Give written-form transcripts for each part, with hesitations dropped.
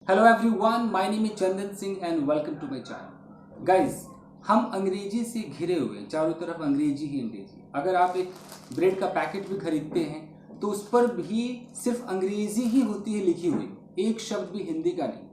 Hello everyone, my name is Chandan Singh and welcome to my channel. Guys, हम अंग्रेजी से घिरे हुए, चारों तरफ अंग्रेजी ही अंग्रेजी। अगर आप एक ब्रेड का पैकेट भी खरीदते हैं तो उस पर भी सिर्फ अंग्रेजी ही होती है लिखी हुई, एक शब्द भी हिंदी का नहीं।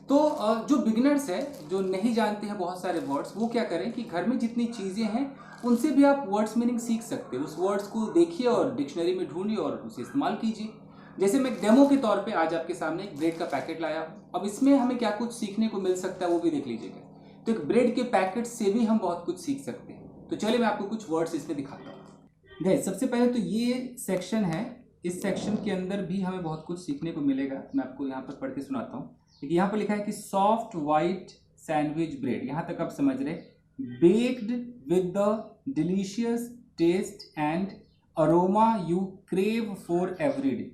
तो जो बिगिनर्स है, जो नहीं जानते हैं बहुत सारे वर्ड्स, वो क्या करें कि घर में जितनी चीज़ें हैं उनसे भी आप वर्ड्स मीनिंग सीख सकते हैं। उस वर्ड्स को देखिए और डिक्शनरी में ढूंढिए और उसे इस्तेमाल कीजिए। जैसे मैं डेमो के तौर पे आज आपके सामने एक ब्रेड का पैकेट लाया हूँ। अब इसमें हमें क्या कुछ सीखने को मिल सकता है वो भी देख लीजिएगा। तो एक ब्रेड के पैकेट से भी हम बहुत कुछ सीख सकते हैं। तो चलिए मैं आपको कुछ वर्ड्स इसमें दिखाता हूँ। गाइस, सबसे पहले तो ये सेक्शन है। इस सेक्शन के अंदर भी हमें बहुत कुछ सीखने को मिलेगा। मैं आपको यहाँ पर पढ़ के सुनाता हूँ। देखिए, यहाँ पर लिखा है कि सॉफ्ट वाइट सैंडविच ब्रेड। यहाँ तक आप समझ रहे, baked with the delicious taste and aroma you crave for every day.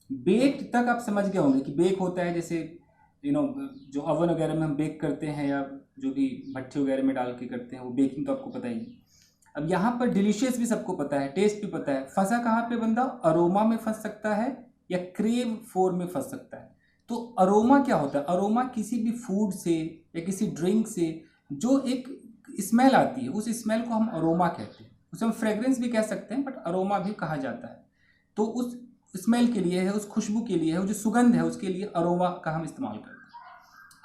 Baked तक आप समझ गए होंगे कि बेक होता है जैसे जो ओवन वगैरह में हम बेक करते हैं या जो भी भट्टी वगैरह में डाल के करते हैं, वो बेकिंग तो आपको पता ही है। अब यहाँ पर डिलीशियस भी सबको पता है, टेस्ट भी पता है। फंसा कहाँ पे बंदा? अरोमा में फंस सकता है या क्रेव फॉर में फंस सकता है। तो अरोमा क्या होता है? अरोमा किसी भी फूड से या किसी ड्रिंक से जो एक स्मेल आती है, उस स्मेल को हम अरोमा कहते हैं। उसे हम फ्रेग्रेंस भी कह सकते हैं, बट अरोमा भी कहा जाता है। तो उस स्मेल के लिए है, उस खुशबू के लिए है, वो जो सुगंध है उसके लिए अरोमा का हम इस्तेमाल करते हैं।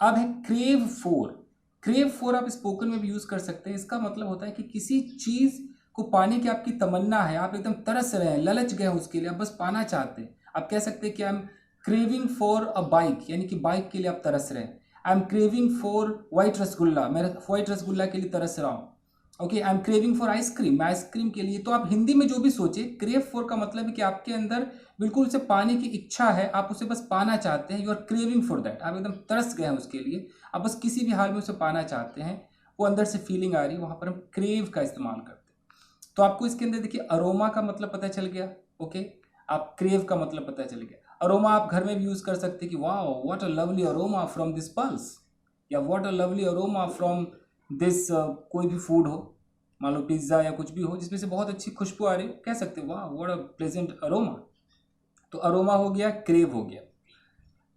अब है क्रेव फोर। क्रेव फोर आप स्पोकन में भी यूज़ कर सकते हैं। इसका मतलब होता है कि किसी चीज़ को पाने की आपकी तमन्ना है, आप एकदम तरस रहे हैं, ललच गए हैं उसके लिए, आप बस पाना चाहते हैं। आप कह सकते हैं कि I am craving for a bike, यानी कि बाइक के लिए आप तरस रहे हैं। I am craving for white rasgulla, मैं वाइट रसगुल्ला के लिए तरस रहा हूँ। Okay, I am craving for ice cream, मैं आइसक्रीम के लिए। तो आप हिंदी में जो भी सोचे, क्रेव फॉर का मतलब है कि आपके अंदर बिल्कुल उसे पाने की इच्छा है, आप उसे बस पाना चाहते हैं। You are craving for that, आप एकदम तरस गए हैं उसके लिए, आप बस किसी भी हाल में उसे पाना चाहते हैं, वो अंदर से फीलिंग आ रही है, वहाँ पर हम क्रेव का इस्तेमाल करते हैं। तो आपको इसके अंदर देखिए अरोमा का मतलब पता चल गया। ओके, आप क्रेव का मतलब पता चल गया। अरोमा आप घर में भी यूज़ कर सकते हैं कि wow what a lovely aroma from this pulse, या what a lovely aroma from this, कोई भी फूड हो, मान लो पिज्ज़ा या कुछ भी हो जिसमें से बहुत अच्छी खुशबू आ रही हो, कह सकते हो वाह व्हाट अ प्लेजेंट अरोमा। तो अरोमा हो गया, क्रेव हो गया।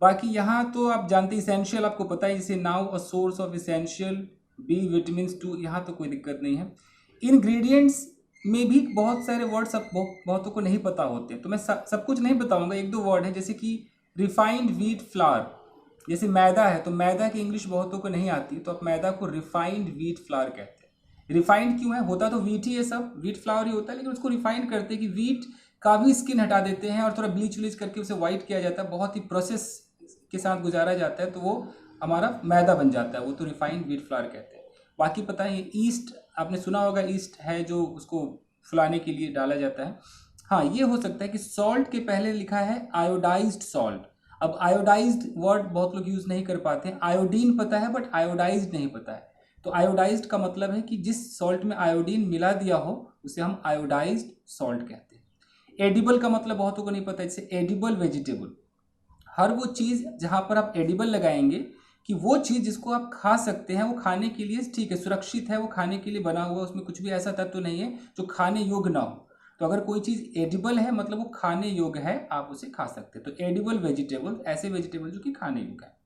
बाकी यहाँ तो आप जानते हैं इसेंशियल आपको पता है, जैसे now a source of essential, B vitamin 2, यहाँ तो कोई दिक्कत नहीं है। इंग्रेडिएंट्स में भी बहुत सारे वर्ड सब बहुतों को नहीं पता होते, तो मैं सब कुछ नहीं बताऊंगा। एक दो वर्ड है जैसे कि रिफाइंड व्हीट फ्लावर। जैसे मैदा है, तो मैदा की इंग्लिश बहुतों को नहीं आती, तो आप मैदा को रिफाइंड व्हीट फ्लावर कहते हैं। रिफाइंड क्यों है? होता तो व्हीट ही है, सब व्हीट फ्लावर ही होता है, लेकिन उसको रिफाइंड करते हैं कि व्हीट का भी स्किन हटा देते हैं और थोड़ा ब्लीच व्लीच करके उसे वाइट किया जाता है, बहुत ही प्रोसेस के साथ गुजारा जाता है, तो वो हमारा मैदा बन जाता है, वो तो रिफाइंड व्हीट फ्लावर कहते हैं। बाकी पता है ईस्ट, आपने सुना होगा, ईस्ट है जो उसको फुलाने के लिए डाला जाता है। हाँ, ये हो सकता है कि सॉल्ट के पहले लिखा है आयोडाइज्ड सॉल्ट। अब आयोडाइज्ड वर्ड बहुत लोग यूज़ नहीं कर पाते हैं। आयोडीन पता है बट आयोडाइज्ड नहीं पता है। तो आयोडाइज्ड का मतलब है कि जिस सॉल्ट में आयोडीन मिला दिया हो उसे हम आयोडाइज्ड सॉल्ट कहते हैं। एडिबल का मतलब बहुतों को नहीं पता, जैसे एडिबल वेजिटेबल। हर वो चीज़ जहाँ पर आप एडिबल लगाएंगे कि वो चीज़ जिसको आप खा सकते हैं, वो खाने के लिए ठीक है, सुरक्षित है, वो खाने के लिए बना हुआ, उसमें कुछ भी ऐसा तत्व नहीं है जो खाने योग्य ना हो। तो अगर कोई चीज़ एडिबल है मतलब वो खाने योग्य है, आप उसे खा सकते हैं। तो एडिबल वेजिटेबल, ऐसे वेजिटेबल जो कि खाने योग्य है।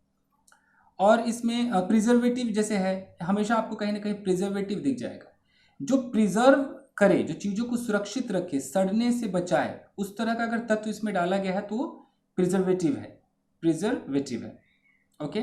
और इसमें प्रिजर्वेटिव जैसे है, हमेशा आपको कहीं ना कहीं प्रिजर्वेटिव दिख जाएगा। जो प्रिजर्व करे, जो चीज़ों को सुरक्षित रखे, सड़ने से बचाए, उस तरह का अगर तत्व इसमें डाला गया है तो वो प्रिजर्वेटिव है, प्रिजर्वेटिव है। ओके,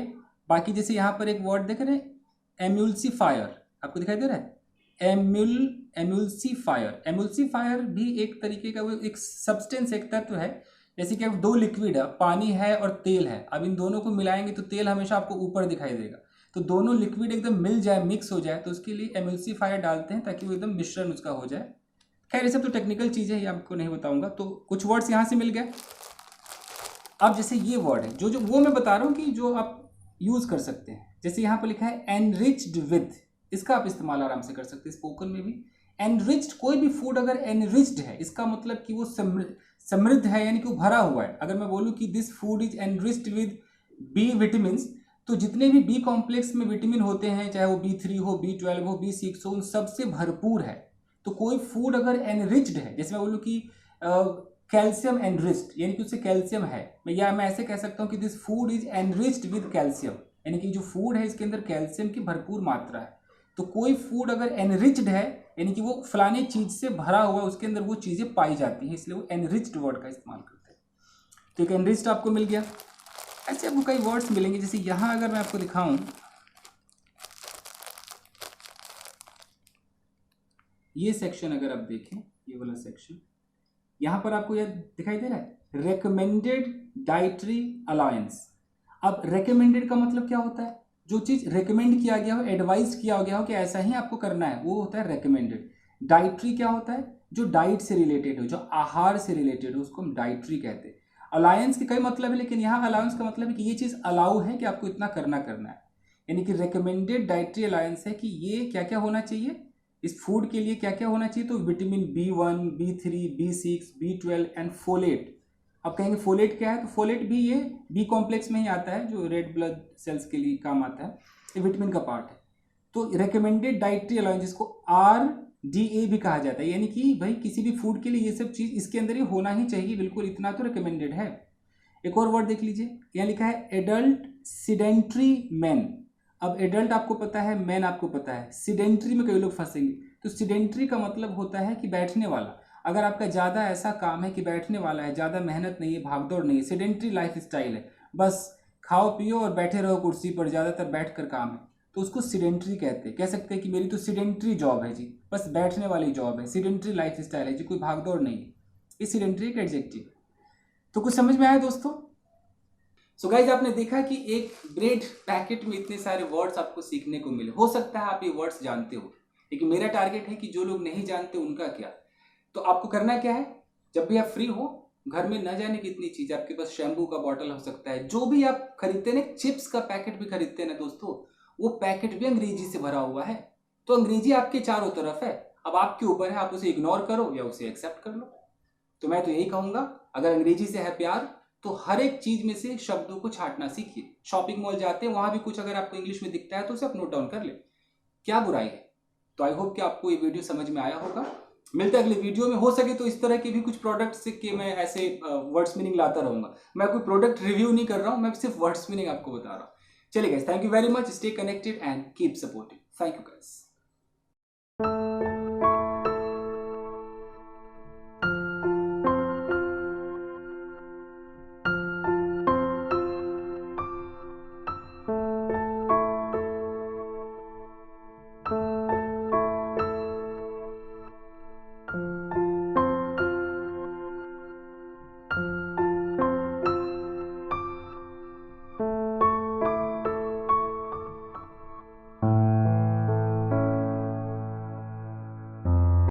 बाकी जैसे यहाँ पर एक वर्ड देख रहे हैं, एम्यूल्सिफायर, आपको दिखाई दे रहा है? एम्यूल्सिफायर। एम्यूल्सिफायर भी एक तरीके का वो एक सब्सटेंस, एक तत्व है। जैसे कि अब दो लिक्विड है, पानी है और तेल है, अब इन दोनों को मिलाएंगे तो तेल हमेशा आपको ऊपर दिखाई देगा। तो दोनों लिक्विड एकदम मिल जाए, मिक्स हो जाए, तो उसके लिए एम्यूल्सिफायर डालते हैं ताकि वो एकदम मिश्रण उसका हो जाए। खैर ये सब तो टेक्निकल चीज़ें ही, आपको नहीं बताऊंगा। तो कुछ वर्ड्स यहाँ से मिल गए। अब जैसे ये वर्ड है जो वो मैं बता रहा हूँ कि जो आप यूज़ कर सकते हैं। जैसे यहाँ पर लिखा है एनरिच्ड विद, इसका आप इस्तेमाल आराम से कर सकते हैं स्पोकन में भी। एनरिच्ड, कोई भी फूड अगर एनरिच्ड है, इसका मतलब कि वो समृद्ध है, यानी कि वो भरा हुआ है। अगर मैं बोलूँ कि this food is enriched with B vitamin, तो जितने भी बी कॉम्प्लेक्स में विटामिन होते हैं, चाहे वो B3 हो, B12 हो, B6 हो, उन सबसे भरपूर है। तो कोई फूड अगर एनरिच्ड है, जैसे मैं बोलूँ कि कैल्शियम एनरिच्ड, यानी कि उससे कैल्शियम है। मैं ऐसे कह सकता हूँ कि this food is enriched with calcium, यानी कि जो फूड है इसके अंदर कैल्शियम की भरपूर मात्रा है। तो कोई फूड अगर एनरिच्ड है यानी कि वो फलाने चीज से भरा हुआ है, उसके अंदर वो चीजें पाई जाती हैं, इसलिए वो एनरिच्ड वर्ड का इस्तेमाल करते हैं। तो एक एनरिच्ड आपको मिल गया। ऐसे आपको कई वर्ड्स मिलेंगे, जैसे यहाँ अगर मैं आपको दिखाऊं, ये सेक्शन अगर आप देखें, ये वाला सेक्शन, यहाँ पर आपको यह दिखाई दे रहा है रेकमेंडेड डाइटरी अलाउंस। अब रेकमेंडेड का मतलब क्या होता है? जो चीज रेकमेंड किया गया हो, एडवाइज किया गया हो कि ऐसा ही आपको करना है, वो होता है रेकमेंडेड। डाइटरी क्या होता है? जो डाइट से रिलेटेड हो, जो आहार से रिलेटेड हो, उसको हम डाइटरी कहते हैं। अलायंस के कई मतलब है, लेकिन यहाँ अलाउंस का मतलब है कि ये चीज अलाउ है कि आपको इतना करना है। यानी कि रेकमेंडेड डाइटरी अलायंस है कि ये क्या क्या होना चाहिए, इस फूड के लिए क्या क्या होना चाहिए। तो vitamin B1, B3, B6, B12 and folate. अब कहेंगे फोलेट क्या है, तो फोलेट भी ये बी कॉम्प्लेक्स में ही आता है, जो रेड ब्लड सेल्स के लिए काम आता है, ये विटामिन का पार्ट है। तो रिकमेंडेड डाइटरी अलाउंस, जिसको RDA भी कहा जाता है, यानी कि भाई किसी भी फूड के लिए ये सब चीज इसके अंदर ही होना ही चाहिए, बिल्कुल इतना तो रिकमेंडेड है। एक और वर्ड देख लीजिए, यहाँ लिखा है एडल्ट सिडेंट्री मैन। अब एडल्ट आपको पता है, मैन आपको पता है, सिडेंट्री में कई लोग फंसेंगे। तो सिडेंट्री का मतलब होता है कि बैठने वाला। अगर आपका ज़्यादा ऐसा काम है कि बैठने वाला है, ज़्यादा मेहनत नहीं है, भागदौड़ नहीं है, सिडेंट्री लाइफ स्टाइल है, बस खाओ पियो और बैठे रहो कुर्सी पर, ज़्यादातर बैठ कर काम है, तो उसको सिडेंट्री कहते हैं। कह सकते हैं कि मेरी तो सिडेंट्री जॉब है जी, बस बैठने वाली जॉब है, सिडेंट्री लाइफ स्टाइल है जी, कोई भागदौड़ नहीं है। ये सिडेंट्री एक एडजेक्टिव। तो कुछ समझ में आया दोस्तों? सो गाइज, आपने देखा कि एक ब्रेड पैकेट में इतने सारे वर्ड्स आपको सीखने को मिले। हो सकता है आप ये वर्ड्स जानते हो, लेकिन मेरा टारगेट है कि जो लोग नहीं जानते उनका क्या। तो आपको करना क्या है, जब भी आप फ्री हो, घर में न जाने कितनी चीज, आपके पास शैम्पू का बॉटल हो सकता है, जो भी आप खरीदते हैं ना, चिप्स का पैकेट भी खरीदते हैं ना दोस्तों, वो पैकेट भी अंग्रेजी से भरा हुआ है। तो अंग्रेजी आपके चारों तरफ है, अब आपके ऊपर है, आप उसे इग्नोर करो या उसे एक्सेप्ट कर लो। तो मैं तो यही कहूंगा, अगर अंग्रेजी से है प्यार तो हर एक चीज में से शब्दों को छांटना सीखिए। शॉपिंग मॉल जाते हैं, वहां भी कुछ अगर आपको इंग्लिश में दिखता है तो उसे आप नोट डाउन कर ले, क्या बुराई है। तो आई होप कि आपको ये वीडियो समझ में आया होगा। मिलते हैं अगले वीडियो में। हो सके तो इस तरह के भी कुछ प्रोडक्ट्स के मैं ऐसे वर्ड्स मीनिंग लाता रहूंगा। मैं कोई प्रोडक्ट रिव्यू नहीं कर रहा हूं, मैं सिर्फ वर्ड्स मीनिंग आपको बता रहा हूं। चलिए guys, thank you very much, stay connected and keep supporting. Thank you guys.